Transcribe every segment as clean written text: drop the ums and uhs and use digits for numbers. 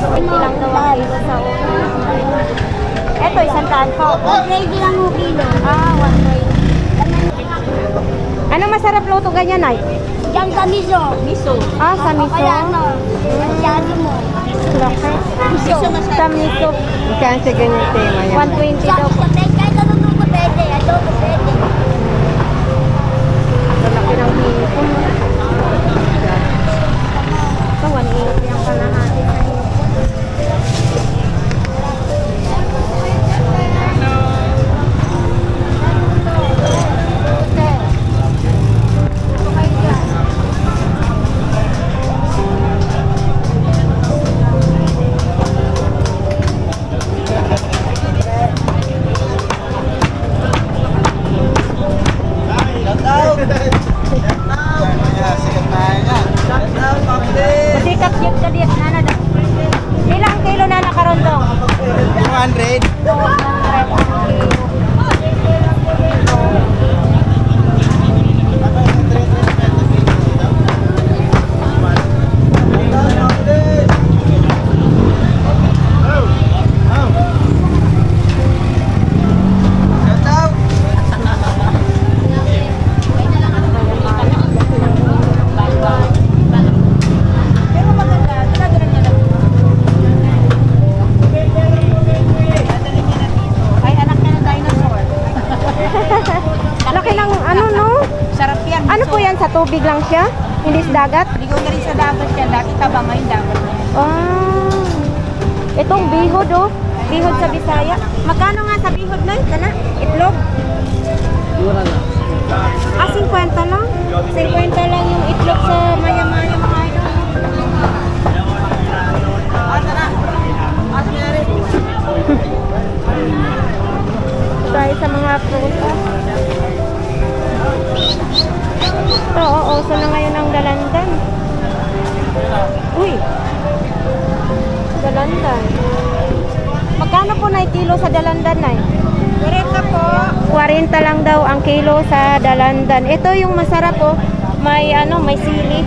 Ilang daw ang kilo sa una. Eto, 100 po. 120 lang ang kilo. Ah, 120. Ano masarap luto ganyan, ay? Diyan sa miso. Miso. Ah, sa miso? Kaya ano, masyado mo. Laki. Miso. Sa miso. Kaya sa ganyan tema yan. 120 Sa daw po. pwede, kahit anong luto pwede. Adobo pwede. Laki ng hipon. Ito, 180 ang kalahati sa hipon. Masikap yun ka diyan, nana daw. Ilang kilo na nakarondong? 200. 200 ang kilo. Ay, anak na ng dinosaur. Laki ng ano, no? Sarap yan. Ano po yan? Sa tubig lang siya? Hindi sa dagat? Ligaw na rin sa dagat yan. Dati taba ngayon dagat na yan. Ah. Itong bihod, oh. Bihod sa Bisaya. Magkano nga sa bihod na? Kana? Itlog? Ah, 50 lang? 50 lang yung itlog sa maya-maya mga idol. Tayo sa mga prutas. Oo, uso na ngayon ang dalandan. Uy! Dalandan. Magkano po na kilo sa dalandan na? 40 po. 40 lang daw ang kilo sa dalandan. Ito yung masarap po. May ano, may sili.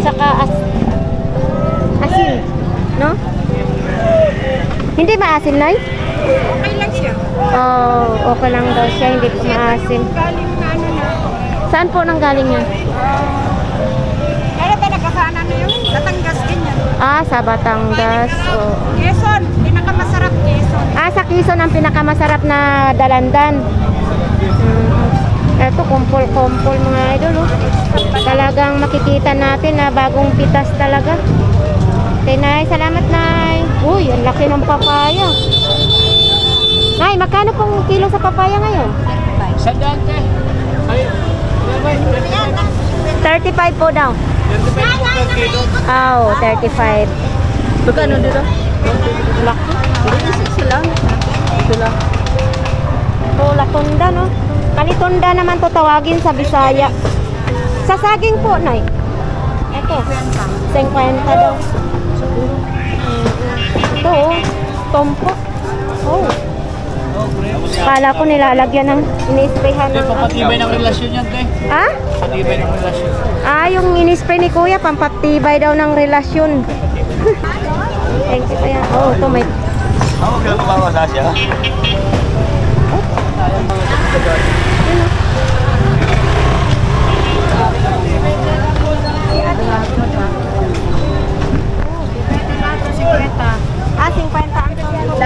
Saka asin. No? Hindi maasin, Nay? Okay lang siya. Oh, okay lang daw siya. Hindi po maasin. Galing na ano na. Saan po nang galing yan? Ano ba nagkasana na yun? Batangas ganyan. Ah, sa Batangas. Oh. Quezon. Pinakamasarap Quezon. Ah, sa Quezon ang pinakamasarap na dalandan. Ito, kumpol-kumpol mga idol. Oh. Talagang makikita natin na bagong pitas talaga. Okay, Nay. Salamat, Nay. Uy, ang laki ng papaya. Nay, magkano pong kilo sa papaya ngayon? Sa dante. Ay, 35 po daw. 25 per kilo. Oh, 35. Magkano dito? Laki. Isa lang. Ito lang. Oh, latunda, no? Kalitunda naman to tawagin sa Bisaya. Sa saging po, Nay. Ito, 50 daw. Ito, oh, tompo. Oh. Kala ko nilalagyan ng ini-sprayhan ng... Papatibay ng relasyon yan, te. Ah? Patibay ng relasyon. Ah, yung ini-spray ni Kuya, pampatibay daw ng relasyon. Thank you, Kuya. Oh, ito may... Ako kailan kumawa sa siya? Ah, 50 ang tompo.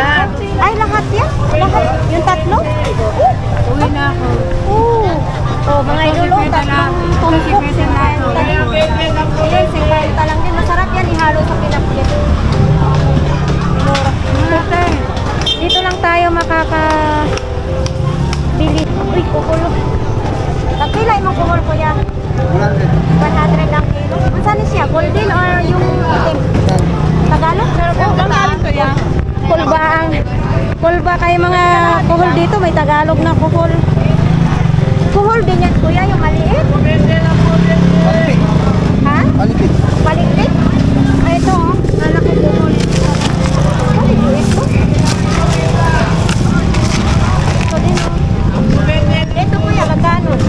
Ay, lahat yan? Lahat? Yung tatlo? Uwi na ako. Oo. Oh, mga idolo, tatlong tumpok, 50 lang. Yan, 50 lang din. Masarap yan, ihalo sa pinaklit. Mura. Dito lang tayo makakabili. Uy, kukulo. Tagpila yung kukulo ko yan. 100 ang kilo. Saan siya? Golden or yung itim? Tagalog? Kulba. Kulba kayo mga kuhol dito. May Tagalog na kuhol. Kuhol din yan, Kuya, yung maliit. Palipit. Ha? Palipit. Paligpit? Ay, ito, oh. Lalaki kuhol. Ay, liit mo. Ito din, oh. Ito, Kuya, magkano? 100.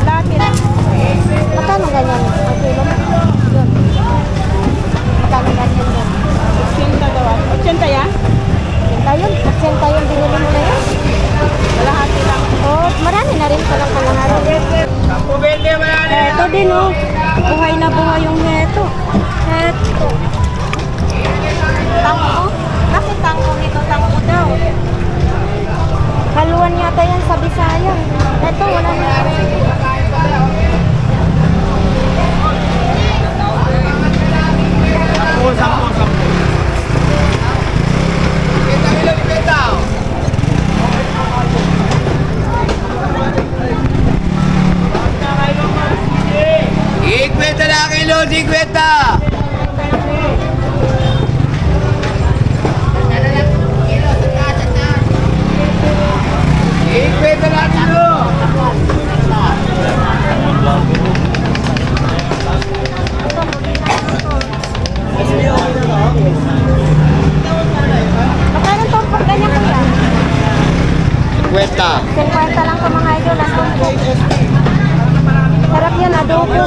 Lapit. Magkano ganyan? Ang kilo? Tango? Bakit tango nito? Tango daw. Haluan yata yan sa Bisaya. Ito, wala na. Ikweta na kilo, ikweta! Ikweta na kilo! Magkano to pag ganyan kuya? Ikweta. 50 lang sa mga idol. Ang tumpok. Sarap yan, adobo.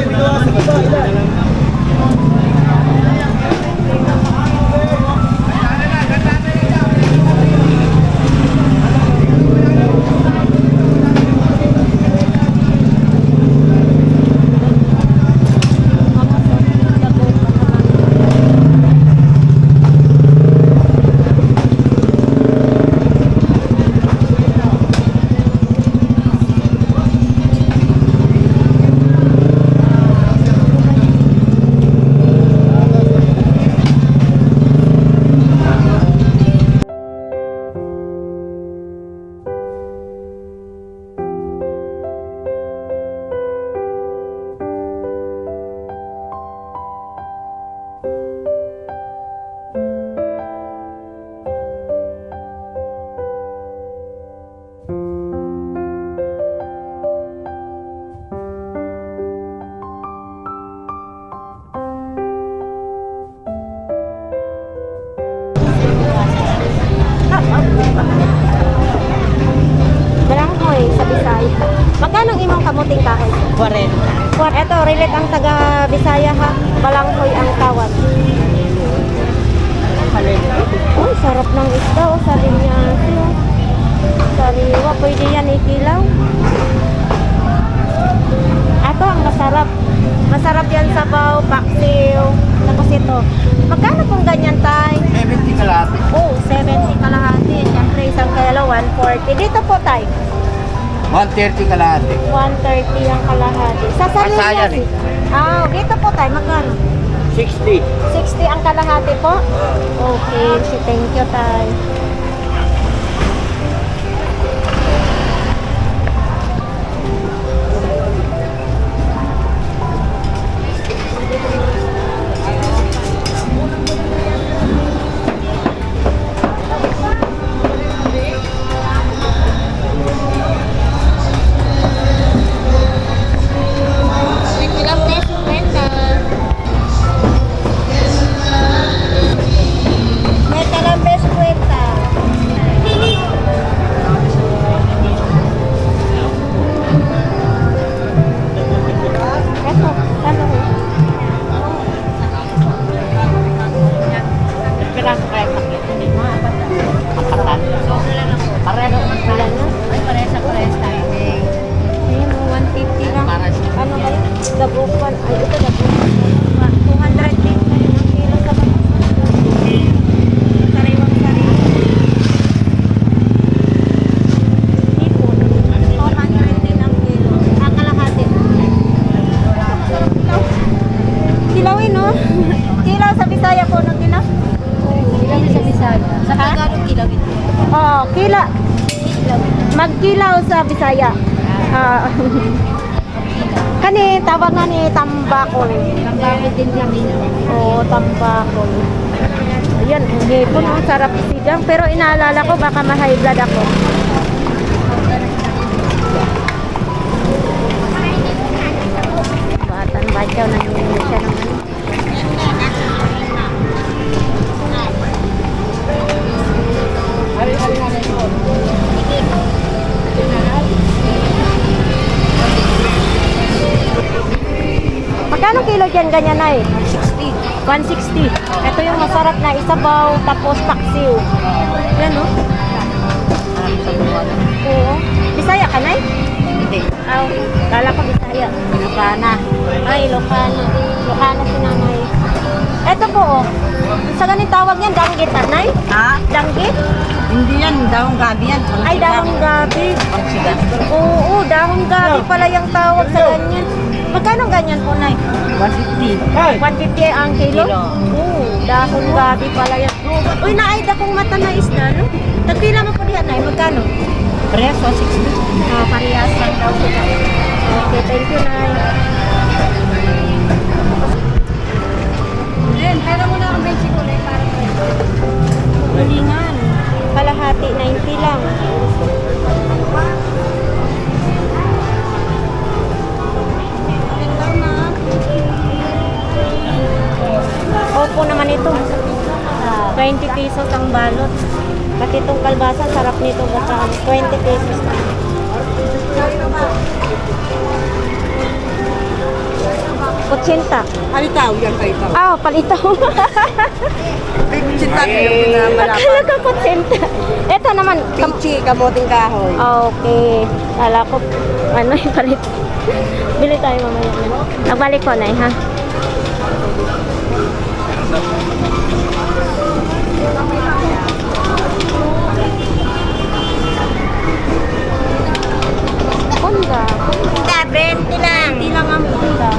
Balanghoy sa Bisaya. Magkano ang imong kamuting kahoy? 40. Ito, relate ang taga Bisaya ha. Balanghoy ang tawag. Uy, sarap ng isda o sa linyasi o. Sariwa, pwede yan ikilaw. Ito ang masarap. Masarap yan sabaw, paksiw. Tapos ito. Magkano pong ganyan tay? 70 kalahati. Oh, 70 kalahati. Siyempre, isang kilo, 140. Dito po, tay. 130 kalahati. 130 ang kalahati. Sa Masaya salinas. rin. Ah, dito po, tay. Magkano? 60. 60 ang kalahati po? Okay. Thank you, tay. Ilang peso kwenta? May talang peso kwenta. Ito, ano? Piraso kaya pakit. Wala na. Ay, parehas tayo. Ayan, 150 lang. Para sa- Ano ba yun? Dabukan. Ay, ito dabukan. 200 din. Ang kilo sa batas. Sariwang sariwa. Hipon. 200 din ang kilo. Ang kalahati. Kilaw. Kilawin, no? Kilaw sa Bisaya po, no? Kilaw? Ilang sa Bisaya? Sa Ha? Tagalog kilawin. Oo, kila. Magkilaw sa Bisaya. Ah. Kani, tawag nga ni tambakol. Tambakit din kami. Oo, tambakol. Ayan, hindi ko no, sarap isigang. Pero inaalala ko, baka ma-high blood ako. Batan ba siya, nangyayari siya ng ano. Magkano kilo dyan ganyan ay? 60. 160. Ito yung masarap na isabaw, tapos paksiw. Yan o. Oo. Bisaya ka na Hindi. Aw, kala ko Bisaya. Ilocana. Ay, Ilocano. Ilocano si nanay. Ito po, oh. Sa ganito tawag niyan, danggit, anay? Ha? Danggit? Hindi yan, dahong gabi yan. Ay, dahon gabi. Pangsigang. Oo, dahon gabi pala yung tawag sa ganyan. Magkano ganyan po, Nay? 150. 150 ang kilo? Kilo. Oo, dahon gabi pala yan. Uy, naayda kong mata na isda, no? Tagpila mo po diyan, Nay. Magkano? Press 160. Ah, parehas lang daw sila. Okay, thank you, Nay. Then, pera mo na ang bensi ko rin para Hulingan. Kalahati, 90 lang. Opo naman ito. 20 pesos ang balot. Pati itong kalbasa, sarap nito gataan. 20 pesos lang. Kutsinta. Palitaw, yan palitaw. Ah, palitaw. Ay, kutsita ko yung Akala malapad. ko kutsinta. Ito naman. Pichi, kamoting kahoy. Okay. Kala ko, ano yung palit. Bili tayo mamaya. Nagbalik ko, Nay, ha? Punda. Punda, 20 lang. Hindi lang ang punda.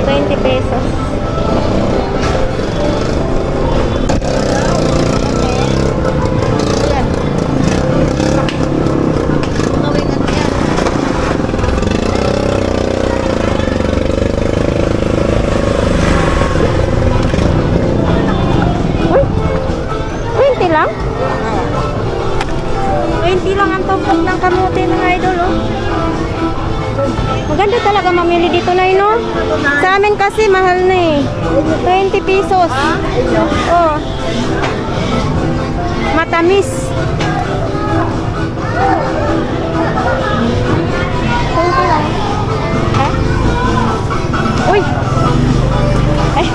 20 pesos. Ayan. Gawin natin yan. Uy, 20 lang? 20 lang ang tumpok ng kamote, mga idol, oh. Maganda talaga mamili dito na no? Sa amin kasi mahal na eh. 20 pesos. Oh. Matamis. 20 lang. Ha? Uy. Ay.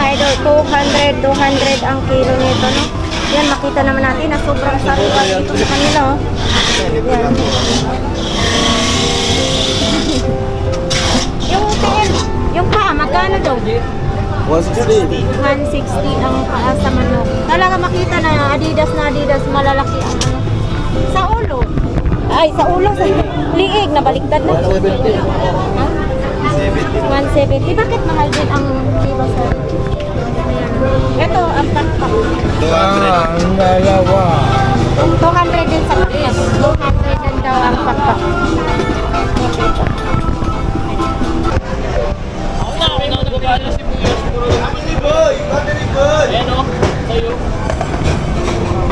idol, 200 ang kilo nito, no? Yan, makita naman natin na sobrang sariwa dito sa kanila, oh. Yan. Yung 160 ang paa sa manok. Talaga makita na Adidas, malalaki ang ano. Sa ulo. Ay, sa ulo, sa liig, nabaliktad na. 170. Bakit mahal din ang liba sa... Ito, ang pakpak. 200 din sa pakpak. 200 din daw ang pakpak.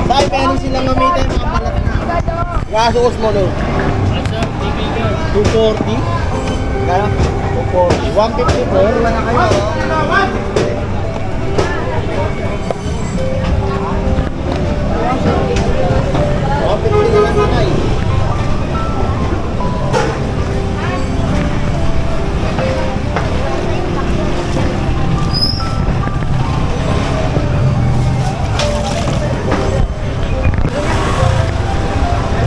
Dahil kaya rin silang mamita yung mga balat na. Kasuos mo no? 240? Kaya? 240. 150 po. Wala na kayo.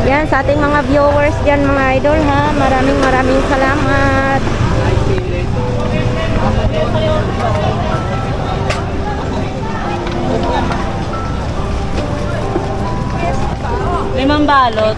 Yan, sa ating mga viewers dyan mga idol ha. Maraming salamat. Limang balot.